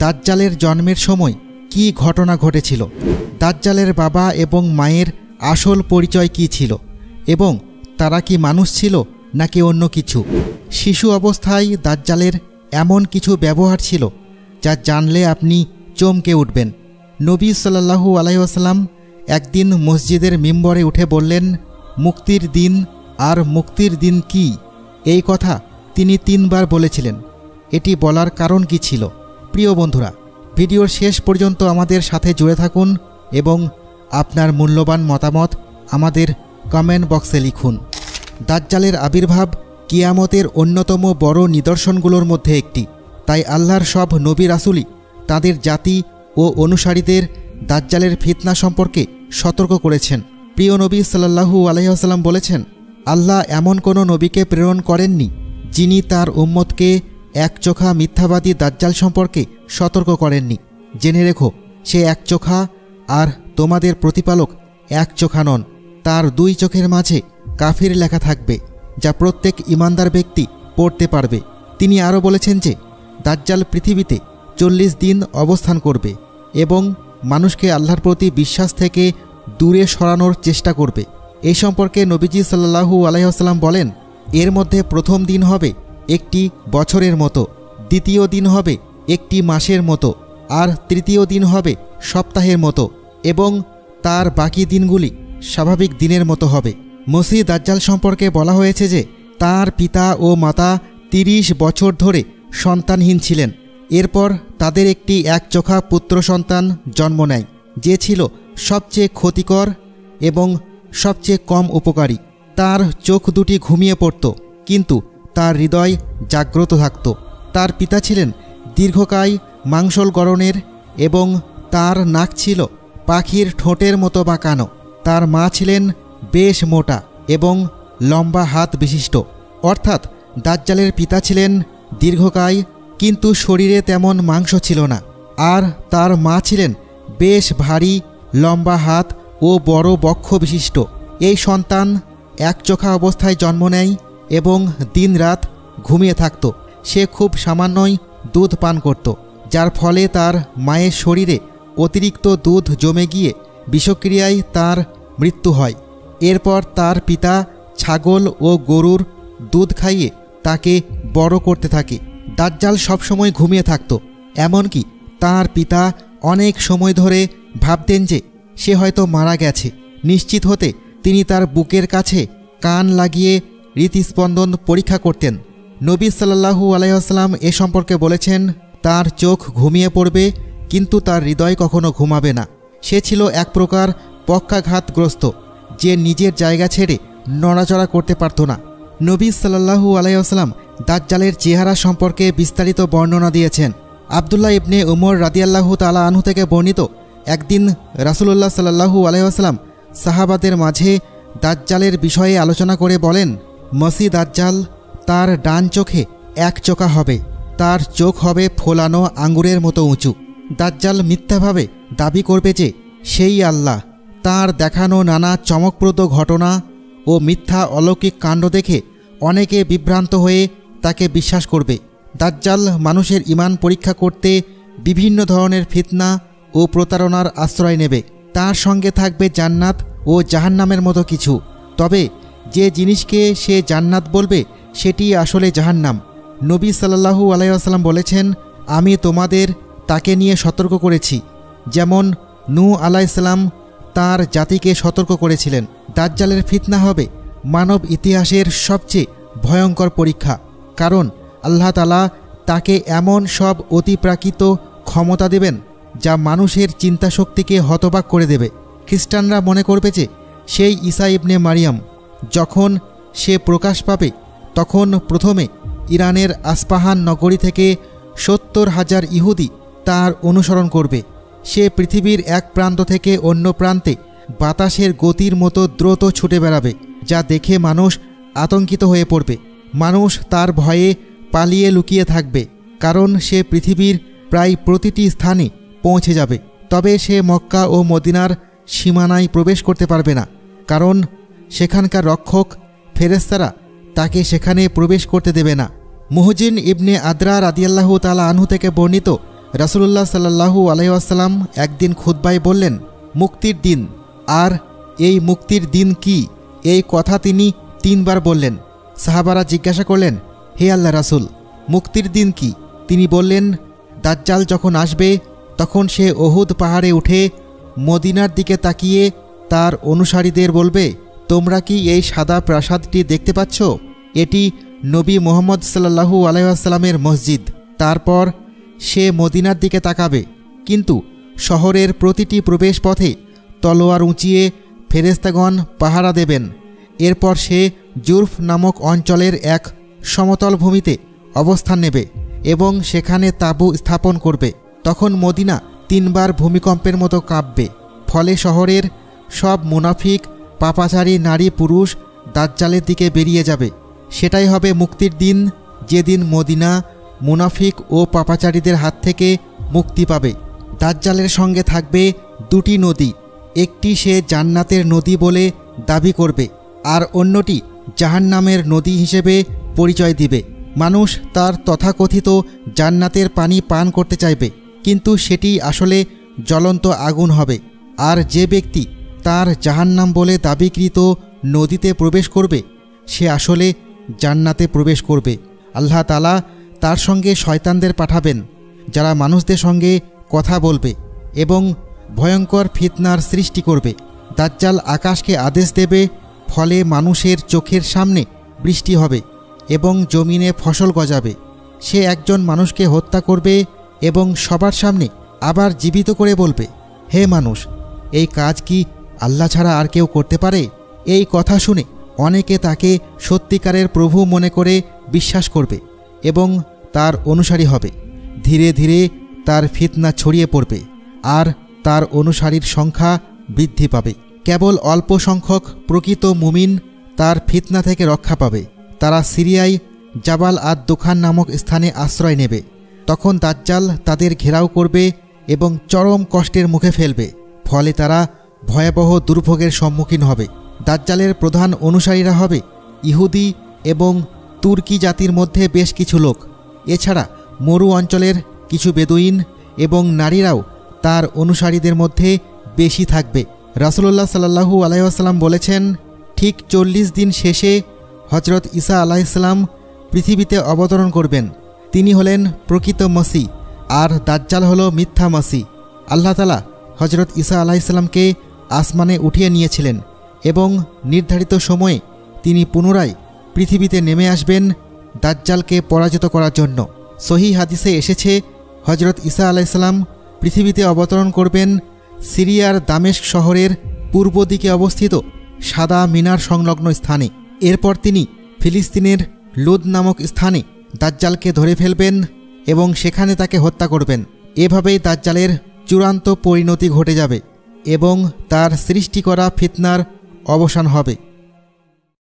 দাজ্জালের জন্মের সময় কি ঘটনা ঘটেছিল, দাজ্জালের বাবা এবং মায়ের আসল পরিচয় কি ছিল এবং তারা কি মানুষ ছিল নাকি অন্য কিছু। শিশু অবস্থায় দাজ্জালের এমন কিছু ব্যবহার ছিল যা জানলে আপনি চমকে উঠবেন। নবী সাল্লাল্লাহু আলাইহি ওয়াসাল্লাম একদিন মসজিদের মিম্বরে উঠে বললেন, মুক্তির দিন আর মুক্তির দিন কি? এই কথা তিনি 3 বার বলেছিলেন। এটি বলার কারণ কি ছিল? প্রিয় বন্ধুরা, ভিডিওর শেষ পর্যন্ত আমাদের সাথে জুড়ে থাকুন এবং আপনার মূল্যবান মতামত আমাদের কমেন্ট বক্সে লিখুন। দাজ্জালের আবির্ভাব কিয়ামতের অন্যতম বড় নিদর্শনগুলোর মধ্যে একটি। তাই আল্লাহর সব নবী রাসূলই তাদের জাতি ও অনুসারীদের দাজ্জালের ফিতনা সম্পর্কে সতর্ক করেছেন। প্রিয় নবী সাল্লাল্লাহু আলাইহি ওয়াসাল্লাম বলেছেন, আল্লাহ এমন কোনো নবীকে প্রেরণ করেননি যিনি তার উম্মতকে একচোখা মিথ্যাবাদী দাজ্জাল সম্পর্কে সতর্ক করেননি। জেনে রেখো, সে একচোখা আর তোমাদের প্রতিপালক একচোখা নন। তার 2 চোখের মাঝে কাফির লেখা থাকবে, যা প্রত্যেক ঈমানদার ব্যক্তি পড়তে পারবে। তিনি আরও বলেছেন যে দাজ্জাল পৃথিবীতে 40 দিন অবস্থান করবে এবং মানুষকে আল্লাহর প্রতি বিশ্বাস থেকে দূরে সরানোর চেষ্টা করবে। এই সম্পর্কে নবীজি সাল্লাল্লাহু আলাইহি ওয়াসাল্লাম বলেন, এর মধ্যে প্রথম দিন হবে একটি বছরের মতো, দ্বিতীয় দিন হবে একটি মাসের মতো, আর তৃতীয় দিন হবে সপ্তাহের মতো এবং তার বাকি দিনগুলি স্বাভাবিক দিনের মতো হবে। মসিহ দাজ্জাল সম্পর্কে বলা হয়েছে যে তার পিতা ও মাতা 30 বছর ধরে সন্তানহীন ছিলেন। এরপর তাদের একটি একচোখা পুত্র সন্তান জন্ম নেয়, যে ছিল সবচেয়ে ক্ষতিকর এবং সবচেয়ে কম উপকারী। তার চোখ দুটি ঘুমিয়ে পড়ত, কিন্তু তার হৃদয় জাগ্রত থাকত। তার পিতা ছিলেন দীর্ঘকায় মাংসল গড়নের এবং তার নাক ছিল পাখির ঠোঁটের মতো বাঁকানো। তার মা ছিলেন বেশ মোটা এবং লম্বা হাত বিশিষ্ট। অর্থাৎ দাজ্জালের পিতা ছিলেন দীর্ঘকায়, কিন্তু শরীরে তেমন মাংস ছিল না। আর তার মা ছিলেন বেশ ভারী, লম্বা হাত ও বড় বক্ষ বিশিষ্ট। এই সন্তান একচোখা অবস্থায় জন্ম নেয় এবং দিনরাত ঘুমিয়ে থাকত। সে খুব সামান্যই দুধ পান করত, যার ফলে তার মায়ের শরীরে অতিরিক্ত দুধ জমে গিয়ে বিষক্রিয়ায় তার মৃত্যু হয়। এরপর তার পিতা ছাগল ও গরুর দুধ খাইয়ে তাকে বড় করতে থাকে। দাজ্জাল সবসময় ঘুমিয়ে থাকত, এমনকি তার পিতা অনেক সময় ধরে ভাবতেন যে সে হয়তো মারা গেছে। নিশ্চিত হতে তিনি তার বুকের কাছে কান লাগিয়ে হৃৎস্পন্দন পরীক্ষা করতেন। নবী সাল্লাল্লাহু আলাইহি ওয়াসাল্লাম এ সম্পর্কে বলেছেন, তার চোখ ঘুমিয়ে পড়বে কিন্তু তার হৃদয় কখনো ঘুমাবে না। সে ছিল এক প্রকার পক্ষাঘাতগ্রস্ত, যে নিজের জায়গা ছেড়ে নড়াচড়া করতে পারত না। নবী সাল্লাল্লাহু আলাইহি ওয়াসাল্লাম দাজ্জালের চেহারা সম্পর্কে বিস্তারিত বর্ণনা দিয়েছেন। আব্দুল্লাহ ইবনে উমর রাদিয়াল্লাহু তাআলা আনহু থেকে বর্ণিত, একদিন রাসূলুল্লাহ সাল্লাল্লাহু আলাইহি ওয়াসাল্লাম সাহাবাদের মাঝে দাজ্জালের বিষয়ে আলোচনা করে বলেন, মসিহ দাজ্জাল তার ডান চোখে একচোখা হবে, তার চোখ হবে ফোলানো আঙ্গুরের মতো উঁচু। দাজ্জাল মিথ্যাভাবে দাবি করবে যে সেই আল্লাহ। তার দেখানো নানা চমকপ্রদ ঘটনা ও মিথ্যা অলৌকিক কাণ্ড দেখে অনেকে বিভ্রান্ত হয়ে তাকে বিশ্বাস করবে। দাজ্জাল মানুষের ঈমান পরীক্ষা করতে বিভিন্ন ধরনের ফিতনা ও প্রতারণার আশ্রয় নেবে। তার সঙ্গে থাকবে জান্নাত ও জাহান্নামের মতো কিছু। তবে যে জিনিসকে সে জান্নাত বলবে সেটি আসলে জাহান্নাম। নবী সাল্লাল্লাহু আলাইহি ওয়াসাল্লাম বলেছেন, আমি তোমাদের তাকে নিয়ে সতর্ক করেছি, যেমন নূহ আলাইহিস সালাম তার জাতিকে সতর্ক করেছিলেন। দাজ্জালের ফিতনা হবে মানব ইতিহাসের সবচেয়ে ভয়ঙ্কর পরীক্ষা, কারণ আল্লাহ তাআলা তাকে এমন সব অতিপ্রাকৃত ক্ষমতা দেবেন যা মানুষের চিন্তাশক্তিকে হতবাক করে দেবে। খ্রিস্টানরা মনে করবে যে সেই ঈসা ইবনে মারিয়াম। যখন সে প্রকাশ পাবে তখন প্রথমে ইরানের আসপাহান নগরী থেকে 70,000 ইহুদি তার অনুসরণ করবে। সে পৃথিবীর এক প্রান্ত থেকে অন্য প্রান্তে বাতাসের গতির মতো দ্রুত ছুটে বেড়াবে, যা দেখে মানুষ আতঙ্কিত হয়ে পড়বে। মানুষ তার ভয়ে পালিয়ে লুকিয়ে থাকবে, কারণ সে পৃথিবীর প্রায় প্রতিটি স্থানে পৌঁছে যাবে। তবে সে মক্কা ও মদিনার সীমানায় প্রবেশ করতে পারবে না, কারণ সেখানকার রক্ষক ফেরেশতারা তাকে সেখানে প্রবেশ করতে দেবে না। মুহজিন ইবনে আদরা রাদিয়াল্লাহু তাআলা আনহু থেকে বর্ণিত, রাসূলুল্লাহ সাল্লাল্লাহু আলাইহি ওয়াসাল্লাম একদিন খুতবায় বললেন, মুক্তির দিন। আর এই মুক্তির দিন কি? এই কথা তিনি 3 বার বললেন। সাহাবারা জিজ্ঞাসা করলেন, হে আল্লাহ রাসূল, মুক্তির দিন কি? তিনি বললেন, দাজ্জাল যখন আসবে তখন সে উহুদ পাহাড়ে উঠে মদিনার দিকে তাকিয়ে তার অনুসারীদের বলবে, তোমরা কি এই সাদা প্রাসাদটি দেখতে পাচ্ছ? এটি নবী মুহাম্মদ সাল্লাল্লাহু আলাইহি ওয়াসাল্লামের মসজিদ। তারপর সে মদিনার দিকে তাকাবে, কিন্তু শহরের প্রতিটি প্রবেশ পথে তলোয়ার উঁচিয়ে ফেরেশতাগণ পাহারা দেবেন। এরপর সে জুরফ নামক অঞ্চলের এক সমতল ভূমিতে অবস্থান নেবে এবং সেখানে তাঁবু স্থাপন করবে। তখন মদিনা 3 বার ভূমিকম্পের মতো কাঁপবে। ফলে শহরের সব মুনাফিক, পাপাচারী নারী পুরুষ দাজ্জালের দিকে বেরিয়ে যাবে। সেটাই হবে মুক্তির দিন, যেদিন মদিনা মুনাফিক ও পাপাচারীদের হাত থেকে মুক্তি পাবে। দাজ্জালের সঙ্গে থাকবে 2টি নদী। একটি সে জান্নাতের নদী বলে দাবি করবে, আর অন্যটি জাহান্নামের নদী হিসেবে পরিচয় দিবে। মানুষ তার তথাকথিত জান্নাতের পানি পান করতে চাইবে, কিন্তু সেটি আসলে জ্বলন্ত আগুন হবে। আর যে ব্যক্তি তার জাহান্নাম বলে দাবিকৃত নদীতে প্রবেশ করবে, সে আসলে জান্নাতে প্রবেশ করবে। আল্লাহ তাআলা তার সঙ্গে শয়তানদের পাঠাবেন, যারা মানুষদের সঙ্গে কথা বলবে এবং ভয়ঙ্কর ফিতনার সৃষ্টি করবে। দাজ্জাল আকাশকে আদেশ দেবে, ফলে মানুষের চোখের সামনে বৃষ্টি হবে এবং জমিনে ফসল গজাবে। সে একজন মানুষকে হত্যা করবে এবং সবার সামনে আবার জীবিত করে বলবে, হে মানুষ, এই কাজ কি আল্লাহ ছাড়া আর কেউ করতে পারে? এই কথা শুনে অনেকে তাকে সত্যিকারের প্রভু মনে করে বিশ্বাস করবে এবং তার অনুসারী হবে। ধীরে ধীরে তার ফিতনা ছড়িয়ে পড়বে আর তার অনুসারীর সংখ্যা বৃদ্ধি পাবে। কেবল অল্প সংখ্যক প্রকৃত মুমিন তার ফিতনা থেকে রক্ষা পাবে। তারা সিরিয়ায় জাবাল আদ-দুখান নামক স্থানে আশ্রয় নেবে। তখন দাজ্জাল তাদের ঘেরাও করবে এবং চরম কষ্টের মুখে ফেলবে। ফলে তারা ভয়াবহ দুর্ভোগের সম্মুখীন হবে। দাজ্জালের প্রধান অনুসারীরা হবে ইহুদি এবং তুর্কি জাতির মধ্যে বেশ কিছু লোক। এছাড়া মরু অঞ্চলের কিছু বেদুইন এবং নারীরাও তার অনুসারীদের মধ্যে বেশি থাকবে। রাসূলুল্লাহ সাল্লাল্লাহু আলাইহি ওয়াসাল্লাম বলেছেন, ঠিক 40 দিন শেষে হযরত ঈসা আলাইহিস সালাম পৃথিবীতে অবতরণ করবেন। তিনি হলেন প্রকৃত মসিহ আর দাজ্জাল হলো মিথ্যা মসিহ। আল্লাহ তাআলা হযরত ঈসা আলাইহিস সালামকে আসমানে উঠিয়ে নিয়েছিলেন এবং নির্ধারিত সময়ে তিনি পুনরায় পৃথিবীতে নেমে আসবেন দাজ্জালকে পরাজিত করার জন্য। সহিহ হাদিসে এসেছে, হযরত ঈসা আলাইহিস সালাম পৃথিবীতে অবতরণ করবেন সিরিয়ার দামেস্ক শহরের পূর্ব দিকে অবস্থিত সাদা মিনার সংলগ্ন স্থানে। এরপর তিনি ফিলিস্তিনের লুদ নামক স্থানে দাজ্জালকে ধরে ফেলবেন এবং সেখানে তাকে হত্যা করবেন। এভাবেই দাজ্জালের চূড়ান্ত পরিণতি ঘটে যাবে এবং তার সৃষ্টি করা ফিতনার অবসান হবে।